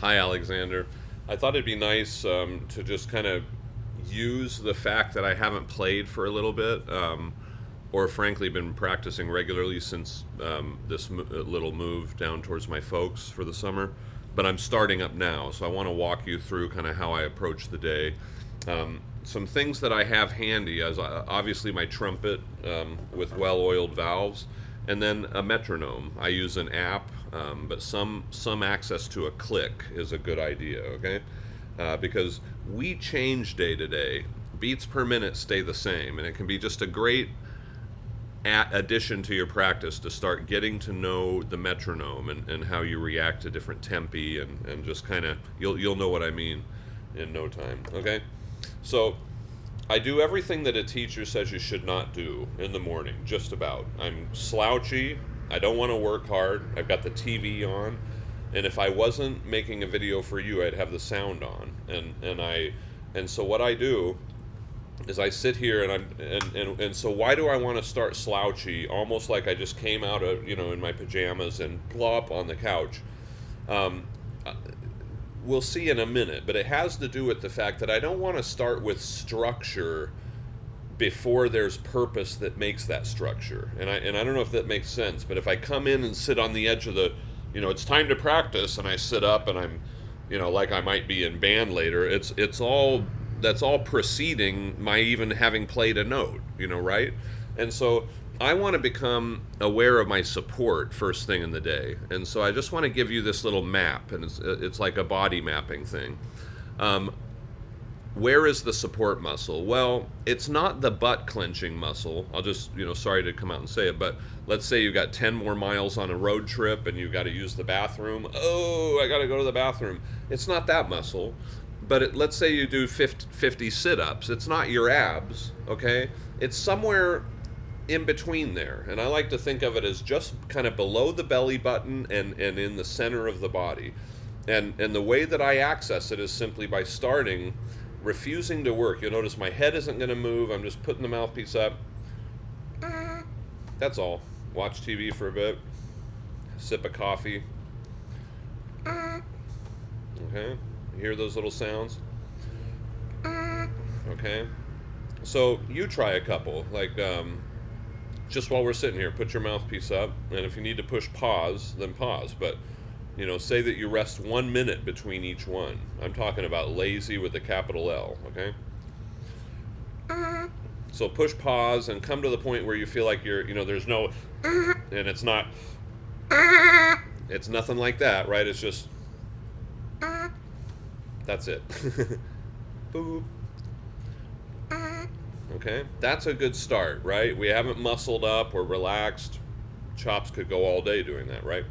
Hi, Alexander. I thought it'd be nice to just kind of use the fact that I haven't played for a little bit, or frankly been practicing regularly since this little move down towards my folks for the summer. But I'm starting up now, so I want to walk you through kind of how I approach the day. Some things that I have handy, as obviously my trumpet with well-oiled valves, and then a metronome. I use an app, but some access to a click is a good idea. Okay, because we change day to day. Beats per minute stay the same, and it can be just a great addition to your practice to start getting to know the metronome and how you react to different tempi and just kind of you'll know what I mean in no time. Okay, so I do everything that a teacher says you should not do in the morning, just about. I'm slouchy. I don't want to work hard. I've got the TV on. And if I wasn't making a video for you, I'd have the sound on. And so what I do is I sit here and so why do I want to start slouchy, almost like I just came out of, in my pajamas and plop on the couch? Um, we'll see in a minute, but it has to do with the fact that I don't want to start with structure before there's purpose that makes that structure. And I don't know if that makes sense, but if I come in and sit on the edge of the, it's time to practice, and I sit up and I'm, like I might be in band later, that's all preceding my even having played a note, right? And so I want to become aware of my support first thing in the day. And so I just want to give you this little map, and it's like a body mapping thing. Where is the support muscle? Well, it's not the butt clenching muscle. I'll just, sorry to come out and say it, but let's say you've got 10 more miles on a road trip and you've got to use the bathroom. Oh, I got to go to the bathroom. It's not that muscle. But let's say you do 50 sit-ups. It's not your abs, okay? It's somewhere in between there. And I like to think of it as just kind of below the belly button and in the center of the body. And the way that I access it is simply by refusing to work. You'll notice my head isn't going to move. I'm just putting the mouthpiece up. That's all. Watch TV for a bit. Sip of coffee. Okay? You hear those little sounds? Okay? So you try a couple. Like, just while we're sitting here, put your mouthpiece up. And if you need to push pause, then pause. But say that you rest 1 minute between each one. I'm talking about lazy with a capital L, okay? So push pause and come to the point where you feel like there's no, and it's not, it's nothing like that, right? It's just, that's it. Boop. Okay? That's a good start, right? We haven't muscled up or relaxed. Chops could go all day doing that, right?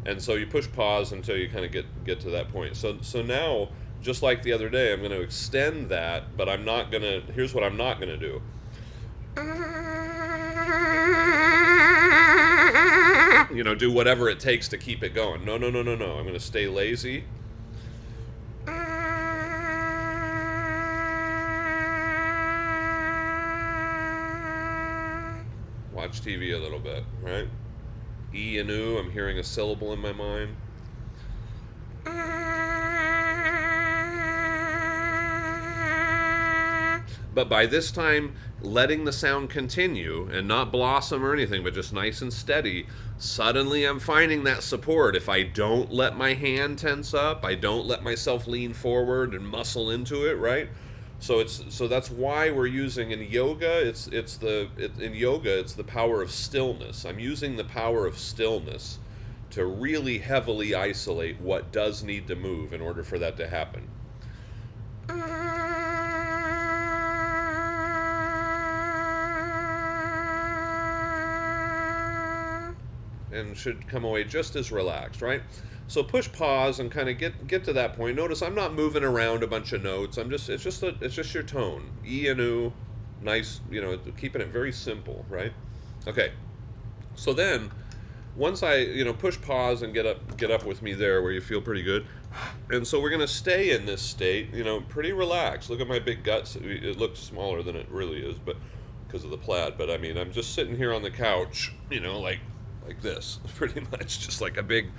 And so you push pause until you kind of get to that point. So now, just like the other day, I'm going to extend that, but here's what I'm not going to do. Do whatever it takes to keep it going. No. I'm going to stay lazy. Watch TV a little bit, right? E and oo, I'm hearing a syllable in my mind. But by this time, letting the sound continue and not blossom or anything, but just nice and steady, suddenly I'm finding that support. If I don't let my hand tense up, I don't let myself lean forward and muscle into it, right? So that's why we're using in yoga. It's the power of stillness. I'm using the power of stillness to really heavily isolate what does need to move in order for that to happen. And should come away just as relaxed, right? So push pause and kind of get to that point. Notice I'm not moving around a bunch of notes. It's just your tone. E and oo, nice, keeping it very simple, right? Okay. So then once I, push pause and get up with me there where you feel pretty good. And so we're going to stay in this state, pretty relaxed. Look at my big guts. It looks smaller than it really is, but because of the plaid, but I mean, I'm just sitting here on the couch, like this, pretty much, just like a big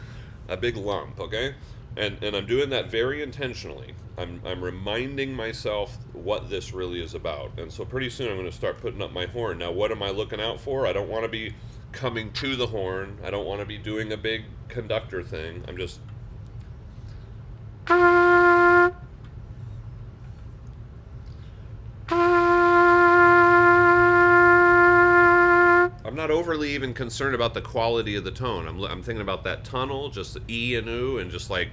lump, okay? And I'm doing that very intentionally. I'm reminding myself what this really is about. And so pretty soon I'm going to start putting up my horn. Now, what am I looking out for? I don't want to be coming to the horn. I don't want to be doing a big conductor thing. I'm just I'm not overly even concerned about the quality of the tone. I'm thinking about that tunnel, just the E and oo, and just like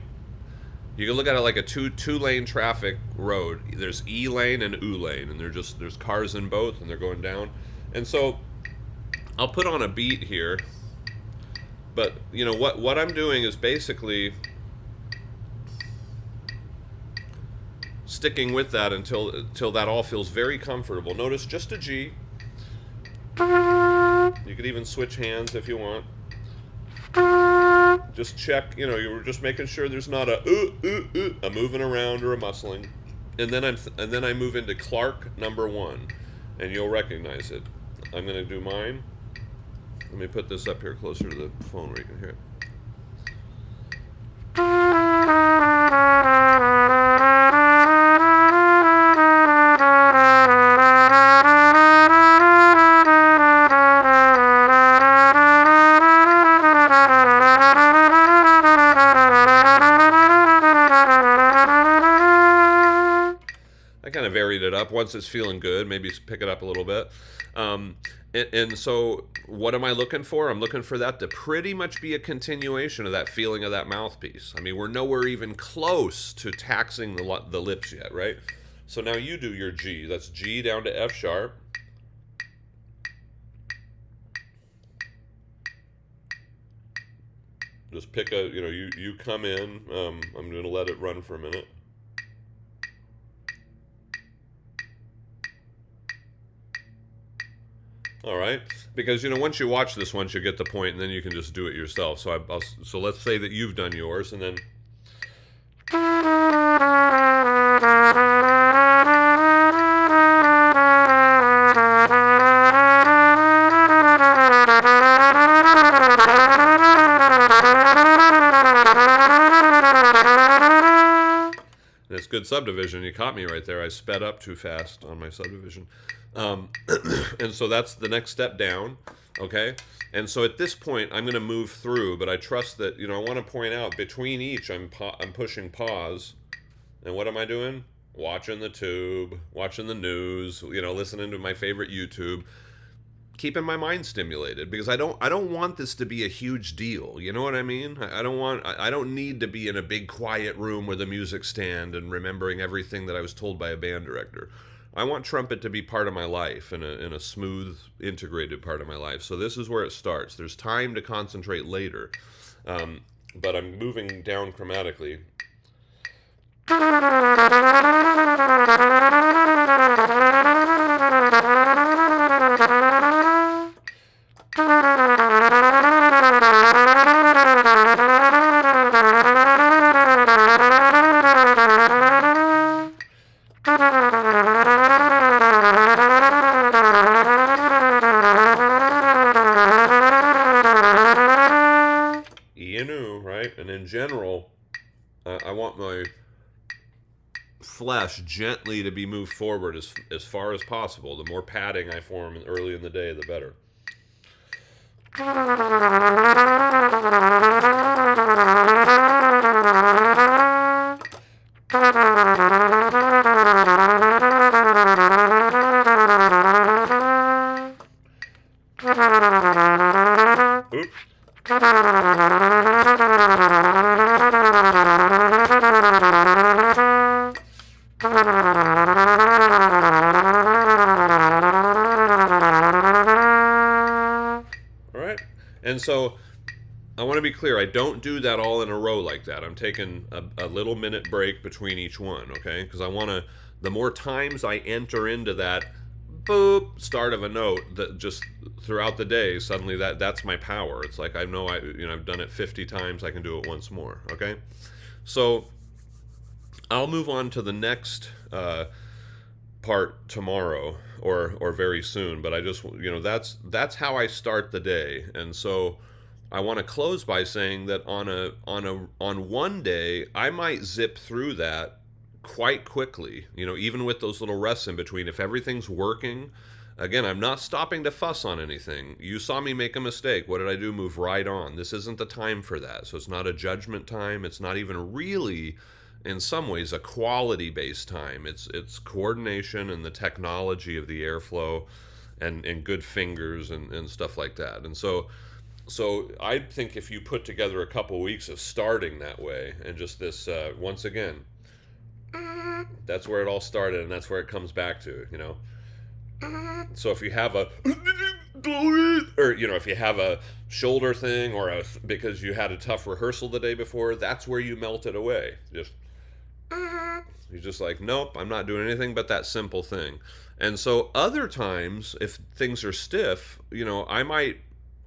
you can look at it like a two lane traffic road. There's E lane and oo lane, and there's cars in both, and they're going down. And so I'll put on a beat here, but you know what I'm doing is basically sticking with that until that all feels very comfortable. Notice just a G. You could even switch hands if you want. Just check, you know, you're just making sure there's not a moving around or a muscling. And then I move into Clark number 1, and you'll recognize it. I'm going to do mine. Let me put this up here closer to the phone where you can hear it. I kind of varied it up. Once it's feeling good, maybe pick it up a little bit. And so what am I looking for? I'm looking for that to pretty much be a continuation of that feeling of that mouthpiece. I mean, we're nowhere even close to taxing the lips yet, right? So now you do your G. That's G down to F sharp. Just pick a, you know, you come in. I'm going to let it run for a minute. All right, because you know once you watch this once you get the point, and then you can just do it yourself. So so let's say that you've done yours, and then it's good subdivision. You caught me right there. I sped up too fast on my subdivision. And so that's the next step down, okay? And so at this point, I'm going to move through, but I trust that, you know, I want to point out between each, I'm pushing pause. And what am I doing? Watching the tube, watching the news, you know, listening to my favorite YouTube, keeping my mind stimulated, because I don't want this to be a huge deal. You know what I mean? I don't need to be in a big quiet room with a music stand and remembering everything that I was told by a band director. I want trumpet to be part of my life, in a smooth, integrated part of my life. So this is where it starts. There's time to concentrate later, but I'm moving down chromatically. And in general, I want my flesh gently to be moved forward as far as possible. The more padding I form early in the day, the better. Oops. And so I want to be clear, I don't do that all in a row like that. I'm taking a little minute break between each one, okay? Because I want to, the more times I enter into that boop start of a note, that just throughout the day, suddenly that's my power. It's like I know I've done it 50 times, I can do it once more, okay? So I'll move on to the next part tomorrow or very soon, but I just, that's how I start the day. And so I want to close by saying that on one day I might zip through that quite quickly. Even with those little rests in between, if everything's working. Again, I'm not stopping to fuss on anything. You saw me make a mistake. What did I do? Move right on. This isn't the time for that. So it's not a judgment time. It's not even really, in some ways, a quality-based time. It's coordination and the technology of the airflow, and good fingers and stuff like that. And so I think if you put together a couple weeks of starting that way, and just this, once again, that's where it all started, and that's where it comes back to. So if you have a, or if you have a shoulder thing, or because you had a tough rehearsal the day before, that's where you melt it away. You're just like, nope, I'm not doing anything but that simple thing. And so other times, if things are stiff, I might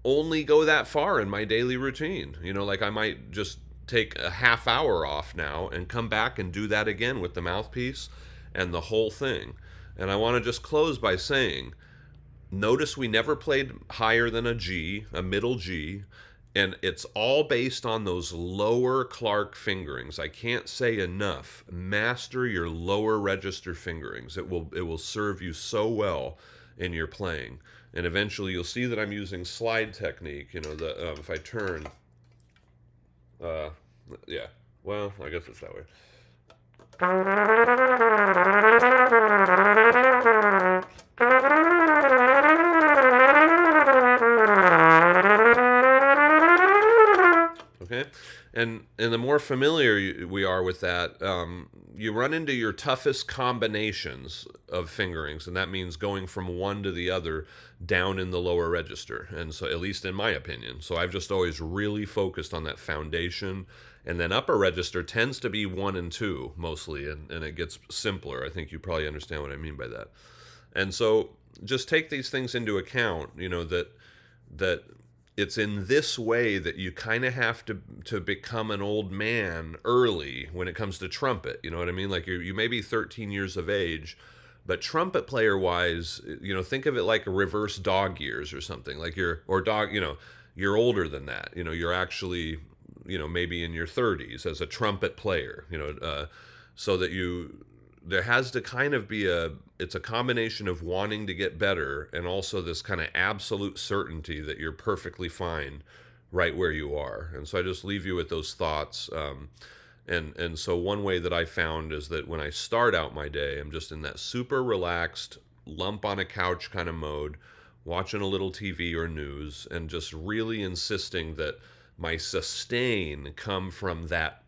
only go that far in my daily routine. Like I might just take a half hour off now and come back and do that again with the mouthpiece and the whole thing. And I want to just close by saying, notice we never played higher than a G, a middle G, and it's all based on those lower Clark fingerings. I can't say enough. Master your lower register fingerings. It will serve you so well in your playing. And eventually you'll see that I'm using slide technique. If I turn, yeah. Well, I guess it's that way. Okay, and the more familiar we are with that, you run into your toughest combinations of fingerings, and that means going from one to the other down in the lower register. And so, at least in my opinion, so I've just always really focused on that foundation, and then upper register tends to be 1 and 2 mostly, and it gets simpler. I think you probably understand what I mean by that. And so, just take these things into account. That it's in this way that you kind of have to become an old man early when it comes to trumpet. You know what I mean? Like you may be 13 years of age, but trumpet player wise, think of it like a reverse dog years or something. Like you're older than that. You're actually, maybe in your 30s as a trumpet player. So that there has to kind of be it's a combination of wanting to get better and also this kind of absolute certainty that you're perfectly fine right where you are. And so I just leave you with those thoughts. And so one way that I found is that when I start out my day, I'm just in that super relaxed lump on a couch kind of mode, watching a little TV or news, and just really insisting that my sustain come from that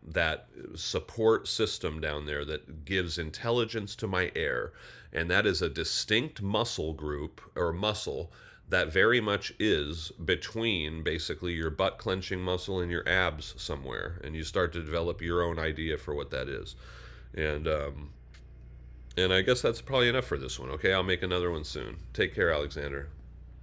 support system down there that gives intelligence to my air. And that is a distinct muscle group or muscle that very much is between basically your butt clenching muscle and your abs somewhere. And you start to develop your own idea for what that is. And I guess that's probably enough for this one. Okay, I'll make another one soon. Take care, Alexander.